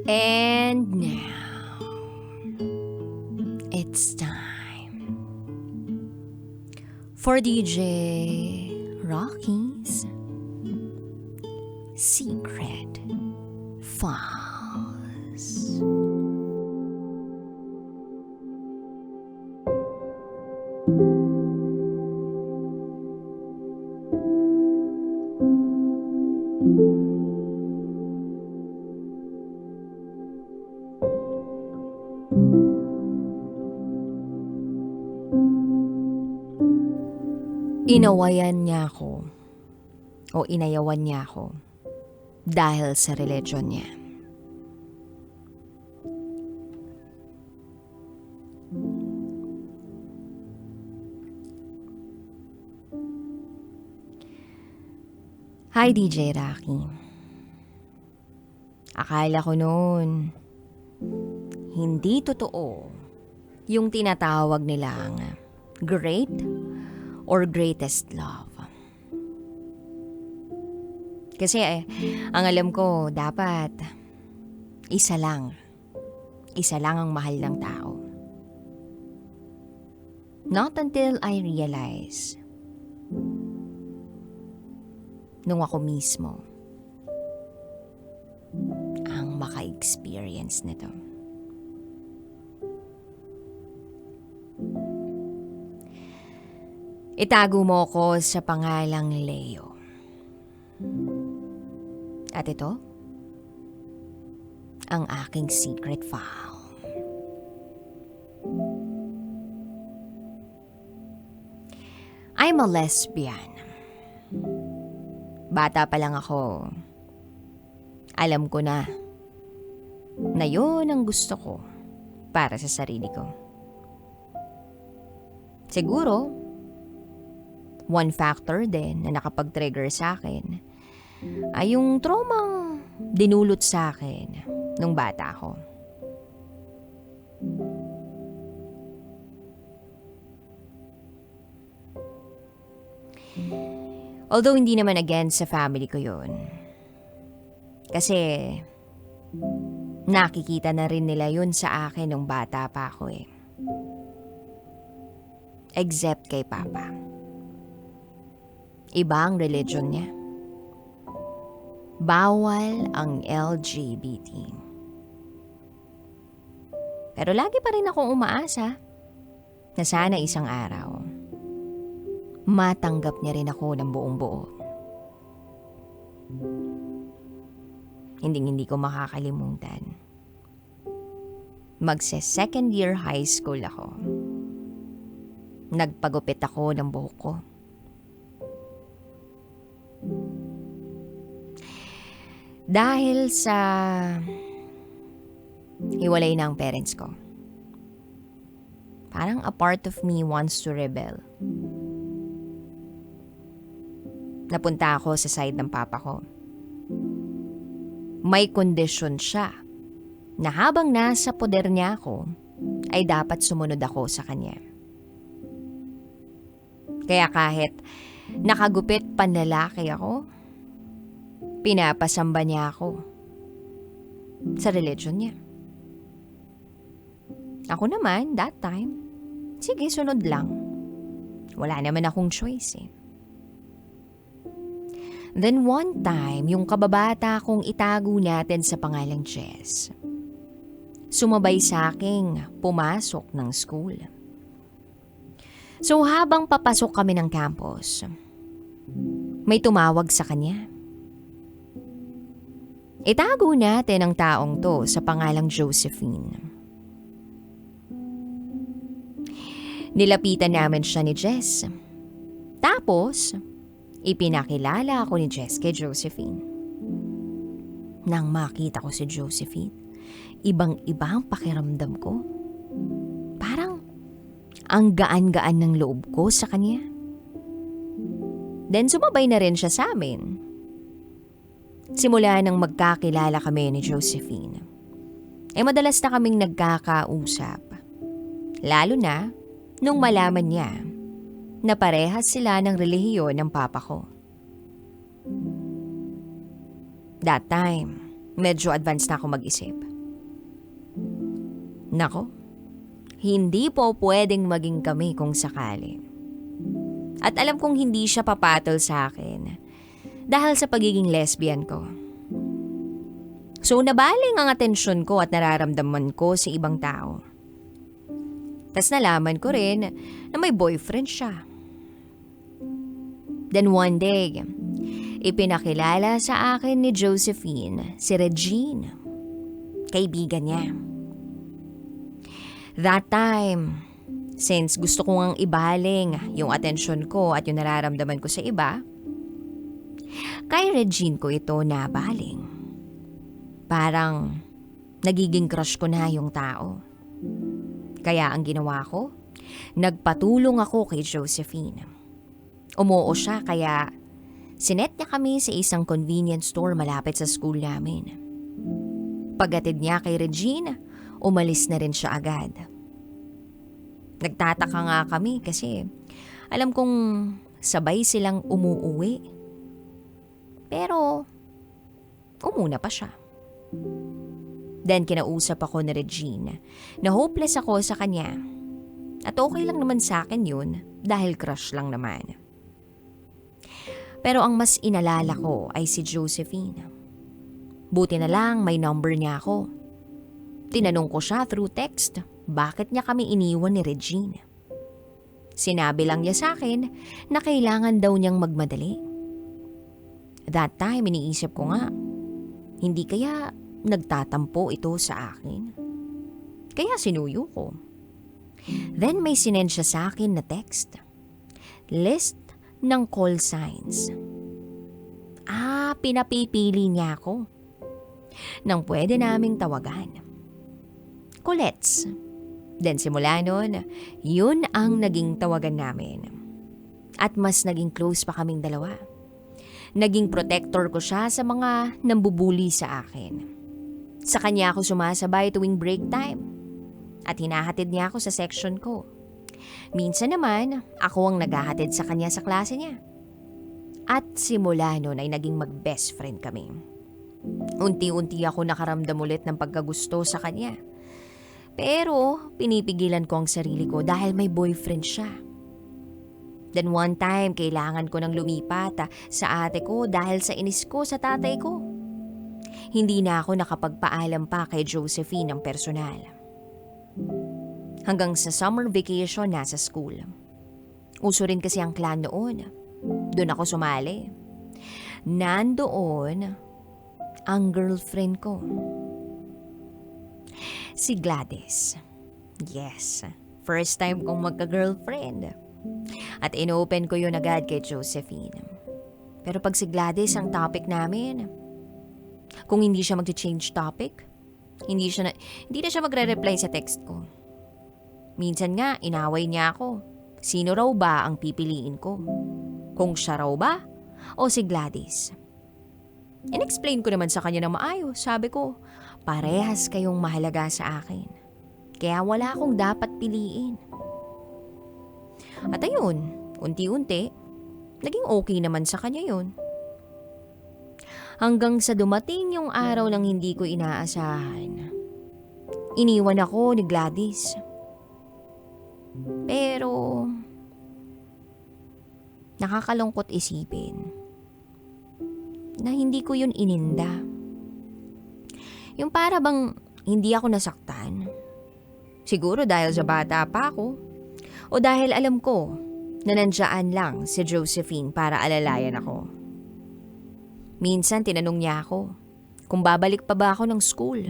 And now, it's time for DJ Rocky's Secret Files. Inawayan niya ako o inayawan niya ako dahil sa religion niya. Hi DJ Rocky. Akala ko noon hindi totoo yung tinatawag nilang great or greatest love. Kasi ang alam ko dapat isa lang ang mahal ng tao. Not until I realize nung ako mismo ang maka-experience nito. Itago mo ko sa pangalang Leo. At ito, ang aking secret file. I'm a lesbian. Bata pa lang ako, alam ko na yun ang gusto ko para sa sarili ko. Siguro, one factor din na nakapag-trigger sa akin ay yung traumang dinulot sa akin nung bata ako. Although hindi naman against sa family ko yun. Kasi nakikita na rin nila yun sa akin nung bata pa ako eh. Except kay Papa. Iba ang religion niya. Bawal ang LGBT. Pero lagi pa rin akong umaasa na sana isang araw matanggap niya rin ako ng buong buo. Hindi ko makakalimutan. Magse-second year high school ako. Nagpagupit ako ng buhok ko. Dahil sa hiwalay na ang parents ko. Parang a part of me wants to rebel. Napunta ako sa side ng papa ko. May kondisyon siya na habang nasa poder niya ako, ay dapat sumunod ako sa kanya. Kaya kahit nakagupit panlalaki ako, pinapasamba niya ako sa religion niya. Ako naman, that time, sige, sunod lang. Wala naman akong choice eh. Then one time, yung kababata kong itago natin sa pangalang Jess, sumabay sa aking pumasok ng school. So habang papasok kami ng campus, may tumawag sa kanya. Itago natin ang taong to sa pangalang Josephine. Nilapitan namin siya ni Jess. Tapos, ipinakilala ako ni Jess kay Josephine. Nang makita ko si Josephine, ibang-iba ang pakiramdam ko. Parang ang gaan-gaan ng loob ko sa kanya. Then sumabay na rin siya sa amin. Simula nang magkakilala kami ni Josephine, madalas na kaming nagkakausap. Lalo na nung malaman niya na parehas sila ng relihiyon ng papa ko. That time, medyo advanced na ako mag-isip. Nako, hindi po pwedeng maging kami kung sakali. At alam kong hindi siya papatol sa akin dahil sa pagiging lesbian ko. So nabaling ang atensyon ko at nararamdaman ko sa ibang tao. Tas nalaman ko rin na may boyfriend siya. Then one day, ipinakilala sa akin ni Josephine si Regine, kaibigan niya. That time, since gusto ko ngang ibaling yung atensyon ko at yung nararamdaman ko sa iba, kay Regine ko ito nabaling. Parang nagiging crush ko na yung tao. Kaya ang ginawa ko, nagpatulong ako kay Josephine. Umuo siya kaya sinet niya kami sa isang convenience store malapit sa school namin. Paghatid niya kay Regine, umalis na rin siya agad. Nagtataka nga kami kasi alam kong sabay silang umuuwi. Pero umuna pa siya. Then kinausap ako ni Regine na hopeless ako sa kanya. At okay lang naman sa akin yun dahil crush lang naman. Pero ang mas inalala ko ay si Josephine. Buti na lang may number niya ako. Tinanong ko siya through text bakit niya kami iniwan ni Regine. Sinabi lang niya sa akin na kailangan daw niyang magmadali. That time iniisip ko nga, hindi kaya nagtatampo ito sa akin? Kaya sinuyo ko. Then may sinend siya sa akin na text. List ng call signs. Pinapipili niya ako nang pwede naming tawagan. Colettes. Then simula nun, yun ang naging tawagan namin. At mas naging close pa kaming dalawa. Naging protector ko siya sa mga nambubuli sa akin. Sa kanya ako sumasabay tuwing break time. At hinahatid niya ako sa section ko. Minsan naman, ako ang naghahatid sa kanya sa klase niya. At simula nun ay naging mag-best friend kami. Unti-unti ako nakaramdam ulit ng pagkagusto sa kanya. Pero pinipigilan ko ang sarili ko dahil may boyfriend siya. Then one time, kailangan ko nang lumipat sa ate ko dahil sa inis ko sa tatay ko. Hindi na ako nakapagpaalam pa kay Josephine ng personal. Hanggang sa summer vacation nasa school. Uso rin kasi ang clan noon. Doon ako sumali. Nandoon ang girlfriend ko. Si Gladys. Yes, first time kong magka-girlfriend. At inopen ko yun agad kay Josephine. Pero pag si Gladys ang topic namin, kung hindi siya mag-change topic, hindi na siya magre-reply sa text ko. Minsan nga, inaway niya ako. Sino raw ba ang pipiliin ko? Kung siya raw ba o si Gladys? In-explain ko naman sa kanya na maayos. Sabi ko, parehas kayong mahalaga sa akin. Kaya wala akong dapat piliin. At ayun, unti-unti, naging okay naman sa kanya yun. Hanggang sa dumating yung araw ng hindi ko inaasahan. Iniwan ako ni Gladys. Pero nakakalungkot isipin na hindi ko yun ininda. Yung para bang hindi ako nasaktan. Siguro dahil sa bata pa ako. O dahil alam ko na nandiyan lang si Josephine para alalayan ako. Minsan tinanong niya ako kung babalik pa ba ako ng school.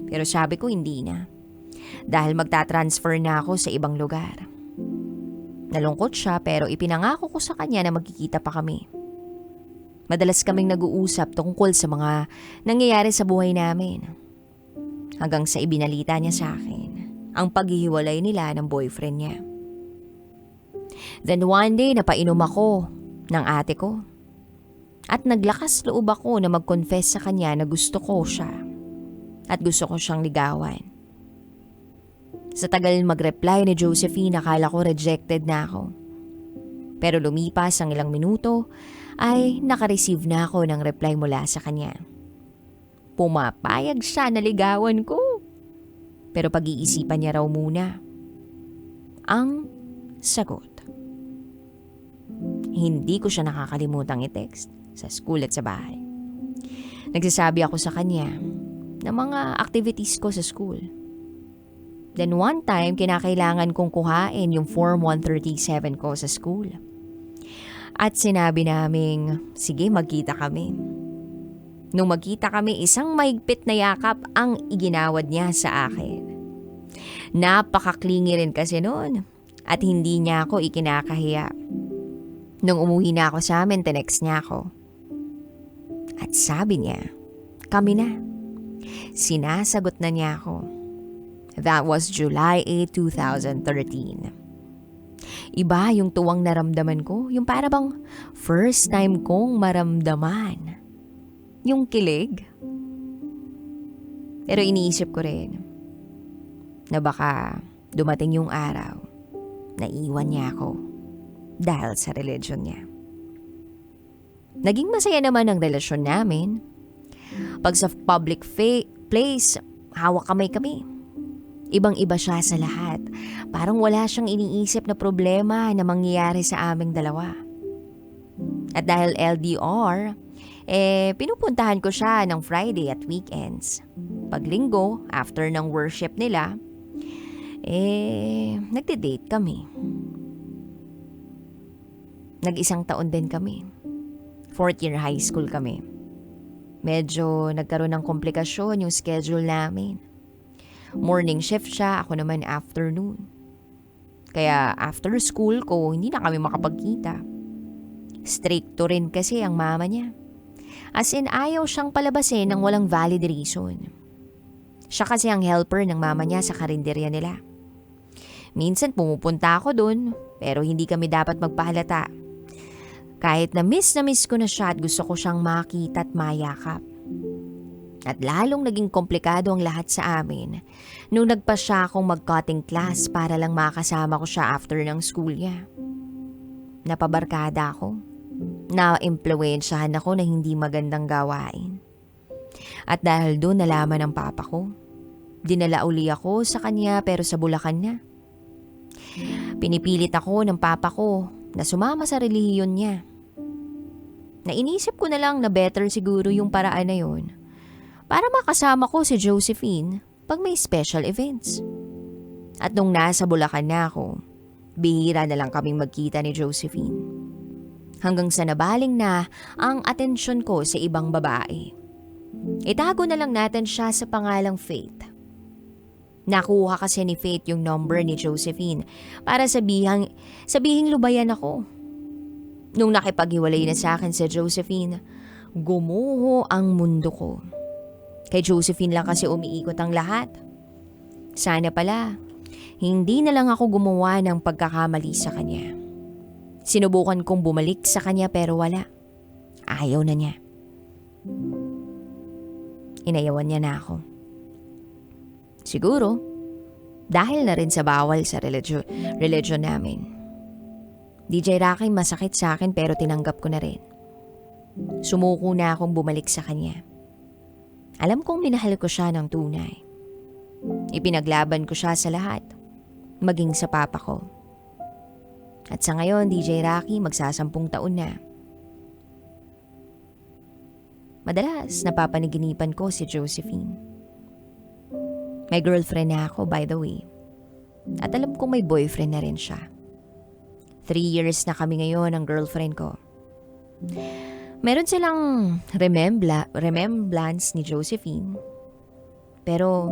Pero sabi ko hindi na. Dahil magta-transfer na ako sa ibang lugar. Nalungkot siya pero ipinangako ko sa kanya na magkikita pa kami. Madalas kaming nag-uusap tungkol sa mga nangyayari sa buhay namin. Hanggang sa ibinalita niya sa akin ang paghihiwalay nila ng boyfriend niya. Then one day napainom ako ng ate ko. At naglakas loob ako na mag-confess sa kanya na gusto ko siya. At gusto ko siyang ligawan. Sa tagal mag-reply ni Josephine, akala ko rejected na ako. Pero lumipas ang ilang minuto ay nakareceive na ako ng reply mula sa kanya. Pumapayag siya na ligawan ko. Pero pag-iisipan niya raw muna. Ang sagot. Hindi ko siya nakakalimutang i-text sa school at sa bahay. Nagsasabi ako sa kanya ng mga activities ko sa school. Then one time, kinakailangan kong kuhain yung Form 137 ko sa school. At sinabi naming, sige magkita kami. Nung magkita kami, isang mahigpit na yakap ang iginawad niya sa akin. Napakaklingi rin kasi noon at hindi niya ako ikinakahiya. Nung umuwi na ako sa amin, tinext niya ako. At sabi niya, kami na. Sinasagot na niya ako. That was July 8, 2013. Iba yung tuwang naramdaman ko, yung para bang first time kong maramdaman. Yung kilig. Pero iniisip ko rin na baka dumating yung araw na iwan niya ako dahil sa religion niya. Naging masaya naman ang relasyon namin. Pag sa public place, hawak kamay kami. Ibang-iba siya sa lahat. Parang wala siyang iniisip na problema na mangyayari sa aming dalawa. At dahil LDR, pinupuntahan ko siya ng Friday at weekends. Pag linggo, after ng worship nila, nagde-date kami. Nag-isang taon din kami. 4th year high school kami. Medyo nagkaroon ng komplikasyon yung schedule namin. Morning shift siya, ako naman afternoon. Kaya after school ko, hindi na kami makapagkita. Stricto rin kasi ang mama niya. As in, ayaw siyang palabasin ng walang valid reason. Siya kasi ang helper ng mama niya sa karinderya nila. Minsan pumupunta ako dun, pero hindi kami dapat magpahalata. Kahit na miss ko na siya at gusto ko siyang makita at mayakap. At lalong naging komplikado ang lahat sa amin nung nagpa siya akong mag-cutting class para lang makasama ko siya after ng school niya. Napabarkada ako. Na-impluwensyahan ako na hindi magandang gawain. At dahil doon nalaman ng papa ko, dinala uli ako sa kanya pero sa Bulacan na. Pinipilit ako ng papa ko na sumama sa relihiyon niya. Nainisip ko na lang na better siguro yung paraan na yun para makasama ko si Josephine pag may special events. At nung nasa Bulacan na ako, bihira na lang kaming magkita ni Josephine. Hanggang sa nabaling na ang atensyon ko sa ibang babae. Itago na lang natin siya sa pangalang Faith. Nakuha kasi ni Faith yung number ni Josephine para sabihing lubayan ako. Nung nakipaghiwalay na sa akin si Josephine, gumuho ang mundo ko. Kay Josephine lang kasi umiikot ang lahat. Sana pala, hindi na lang ako gumawa ng pagkakamali sa kanya. Sinubukan kong bumalik sa kanya pero wala. Ayaw na niya. Inayawan niya na ako. Siguro, dahil na rin sa bawal sa religion namin. DJ Rocky, masakit sa akin pero tinanggap ko na rin. Sumuko na akong bumalik sa kanya. Alam kong minahal ko siya ng tunay. Ipinaglaban ko siya sa lahat, maging sa papa ko. At sa ngayon, DJ Rocky, magsasampung taon na. Madalas napapanaginipan ko si Josephine. May girlfriend na ako, by the way. At alam kong may boyfriend na rin siya. 3 years na kami ngayon ang girlfriend ko. Meron silang remembrance ni Josephine. Pero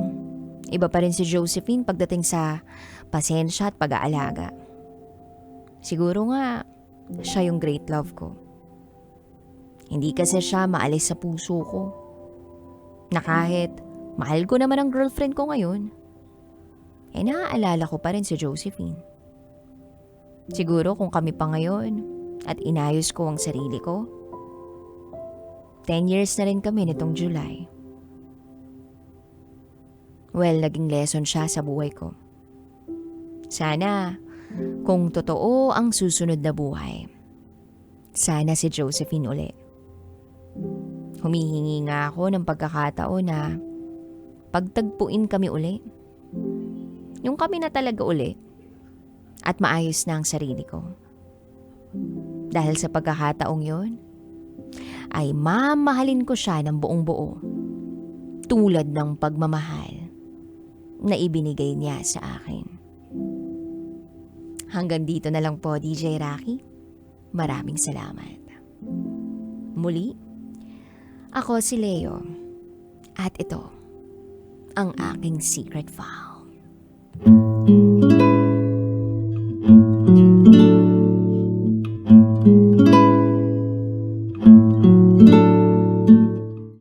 iba pa rin si Josephine pagdating sa pasensya at pag-aalaga. Siguro nga, siya yung great love ko. Hindi kasi siya maalis sa puso ko. Na kahit mahal ko naman ang girlfriend ko ngayon, naaalala ko pa rin si Josephine. Siguro kung kami pa ngayon at inayos ko ang sarili ko, 10 years na rin kami nitong July. Well, naging lesson siya sa buhay ko. Sana kung totoo ang susunod na buhay. Sana si Josephine uli. Humihingi nga ako ng pagkakataon na pagtagpuin kami uli. Yung kami na talaga uli. At maayos na ang sarili ko. Dahil sa pagkakataong yon, ay mamahalin ko siya ng buong buo. Tulad ng pagmamahal na ibinigay niya sa akin. Hanggang dito na lang po, DJ Rocky. Maraming salamat. Muli, ako si Leo. At ito, ang aking secret file.